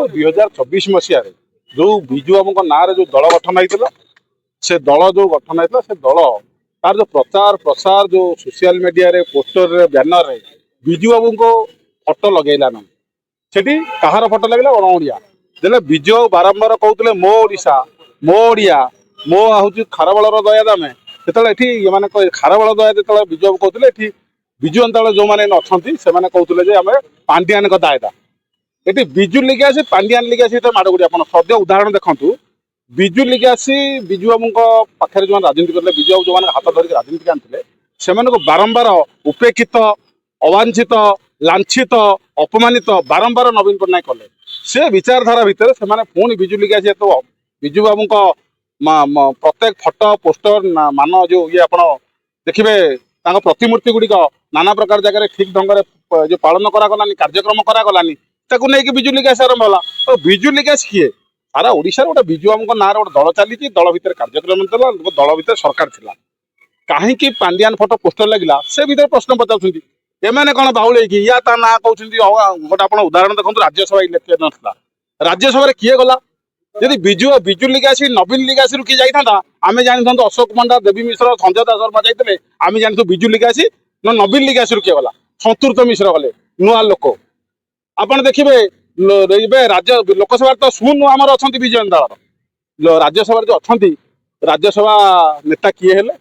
2024 मसीह जो विजु बाबू ना जो दल गठन होता से दल जो गठन होता से दल तार जो प्रचार प्रसार जो सोशल मीडिया रे पोस्टर रे बैनर रे विजु बाबू को फटो लगेला ना सेठी कहार फटो लगेला अणओडिया जेले विजु बाबू बारंबार कहते मो ओडिशा मो ओडिया मो हूँ खारबलर दया दामे से ये खारबल दया जो विजु बाबू कहते विजु अंतल जो मैंने अच्छा से कहते आम पांड्यान दायदा ये विजु लिगासी पांड्यान लिगासी माड़गुड़ी आप सद्य उदाहरण देखूँ विजु लिगासी विजु बाबू पाखे जो राजनीति करते विजु बाबू जो हाथ धरिक राजनीति आनते से बारंबार उपेक्षित अवांछित लांछित अपमानित बारंबार नवीन पट्टनायक कले से विचारधारा भितर से पुणी विजु लिगासी तो विजु बाबू प्रत्येक फटो पोस्टर मान जो ये आप देखिए प्रतिमूर्ति गुड़िक नाना प्रकार जगह ठीक ढंग से जो पालन करागलानी कार्यक्रम करागलानी नहीं विजु लिगास आरंभ होला तो विजु लिगास किए सारा ओडिशा गोटे विजु बाबू ना गोटे दल चली दल भितर कार्यक्रम दल भितर सरकार थिला कहीं पांड्यान फटो पोस्टर लगिला से भितर प्रश्न पचार एमाने कौन बाहुल या ता ना कहते गोटे आप उदाहरण देखो राज्यसभा इलेक्शन ना राज्यसभा किए गला यदि विजु लिगासी नवीन लिगासी किए जाता आम जानी अशोक पंडा देवी मिश्र संजय दास शर्मा जाते आम जानी विजु लिगासी न नवीन लिगासी किए गला संतुर्त मिश्र गले नुआ लोक आप देखिए राज्य लोकसभा तो शून्य आमर अच्छा विजय दल राज्यसभा जो अच्छा राज्यसभा नेता किए हेले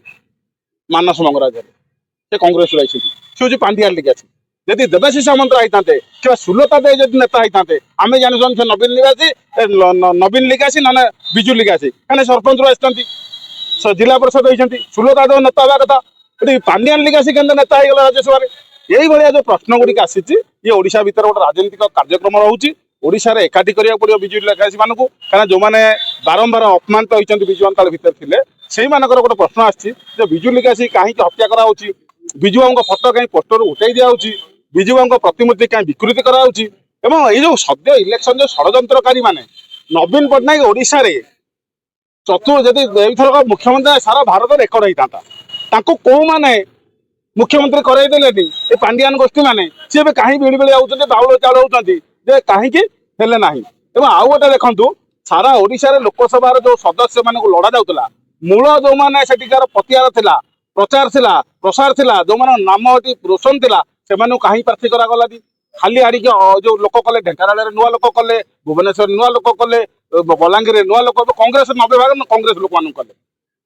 मानस मंगराज से कांग्रेस सी हूँ पांड्यान लिगासी यदि देवाशीष सामंत होते कि सुलता दे जब नेता होते आम जानी से नवीन लिगासी नवीन लिगासी ना विजु लिगासी कहीं सरपंच आसती जिला परिषद होती सुलता देव नेता हवा कथा ये पांड्यान लिगासी के नेता हो राज्यसभा यही भाया जो प्रश्न गुड़िक आसी ये ओडिशा भितर गोटे राजनीतिक कार्यक्रम रोचे ओडिशा रे एकाठी करिया पड़ियो विजु लिगासी मानू कहीं जो मैंने बारंबार अपमानित होती विजु अंताल भितर थे से गोटे प्रश्न आसी विजु लिगासी कहीं हत्या कराऊँच विजु बाबू फटो कहीं पोस्टर उठाई दिखाऊँ विजु बाबू प्रतिमूर्ति कहीं विकृति कराऊँच जो सद्य इलेक्शन जो षड्यंत्रकारी माने नवीन पट्टनायक ओडिशा रे जदि एथर मुख्यमंत्री सारा भारत रेकर्ड होता कौ माने मुख्यमंत्री करदेले ये पांड्यान गोष्ठी मैंने सी कहीं बेड़ी बेड़ी आउट बाउल चाउल होती कहीं ना आउ गोटे देखु सारा ओडिशा लोकसभा जो सदस्य मान लड़ा जाऊला मूल जो मैंने सेठिकार पतियार थिला प्रचार थिला प्रसार थिला जो मान नाम रोशन थिला से कहीं प्रार्थी करागलानी खाली आड़िक जो लोक कले ढेंकानाल नुआ लोक कले भुवनेश्वर नुआ लोक कले बलांगीर नुआ लोक कांग्रेस 90 भाग कांग्रेस लोक मान कले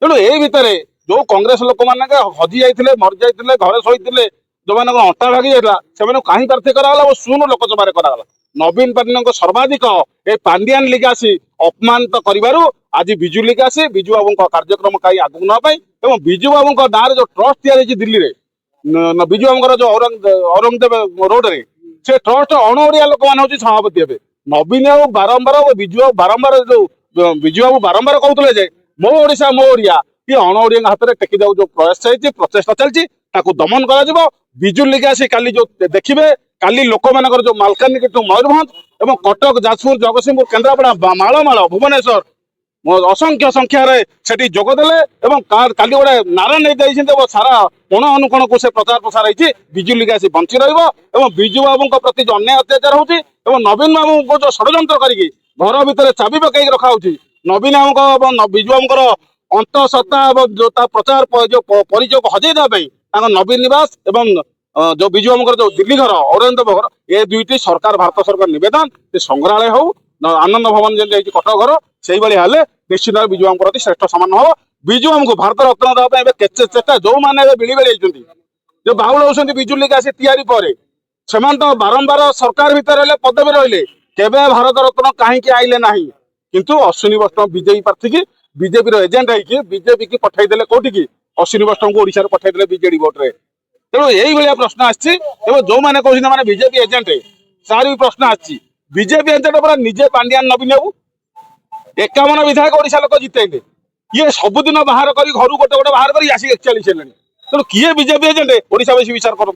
तेणु ये भितर जो कांग्रेस लोक मैंने हजि जाते मरी जाते घरे शहीद जो मैंने अंटा भागी जाता से कहीं प्रार्थी करागला शून्य लोकसभा करागला नवीन पट्टनायक सर्वाधिक ए पांड्यान लिगासी अपमानित कर आज विजु लिगासी विजु बाबू कार्यक्रम कहीं आगू ना विजु बाबू ना जो ट्रस्ट या दिल्ली में विजु बाबू जो औरंगजेब रोड रे से ट्रस्ट अणओडिया लोक मान हूँ सभापति हे नवीन बाबू बारंबार विजु बाबू बारंबार जो विजु बाबू बारंबार कहते मो ओडिशा मो ओडिया ये अणओडिया हाथ में टेकी जो प्रयास चलती प्रचेषा चलती दमन कर विजु लिगासी काली जो देखिए काली लोक मान जो मालकानगिरी टू मयूरभंज और कटक जाजपुर जगतसिंहपुर केन्द्रापड़ा मालमाल भुवनेश्वर असंख्य संख्यार से जोगदेले काली गोटे नारा नहीं सारा कोण अनुकोण को से प्रचार प्रसार होती विजु लिगासी बंची रजु बाबू प्रति जो अन्याय अत्याचार होती नवीन बाबू को जो षड्यंत्र करके घर भितर चाबी पकई रखा नवीन बाबू विजु बाबू अंत सत्ता जो प्रचार जो परिचय को हजेदेवाई नवीन निवास एवं जो विजु बाबू जो दिल्ली घर औरंगजेब घर ये दुईटी सरकार भारत सरकार नवेदन संग्रहालय हो आनंद भवन जमी कटक घर से भाई निश्चित भाव विजु बाबू प्रति श्रेष्ठ सम्मान हम विजु बाबू को भारत रत्न देवाई चेष्टा जो मैंने बिड़ी बेड़ी जो बाहुल होती विजु लिगासी तैयारी पर से तो बारंबार सरकार भितर रहे पदवी रही केवे भारत रत्न कहीं आइले ना किंतु अश्विनी वैष्णव बीजेपी प्रार्थी की बीजेपी एजेंट है बीजेपी की पठाईदे कौटी की अश्विनी वैष्णव को ओडिशा पठाईदे बीजेडी भोट्रे तेणु यही भाया प्रश्न आसी जो मैंने कहते बीजेपी एजेंट सार भी प्रश्न आसी बीजेपी एजेंट पर निजे पांड्यान नवीन बाबू 51 विधायक ओडिशा लोक जितेले ये सबुदिन बाहर कर घर गोटे गोटे बाहर कर आसिक 41 तेणु किए बीजेपी एजेंट ओडिशावासी विचार कर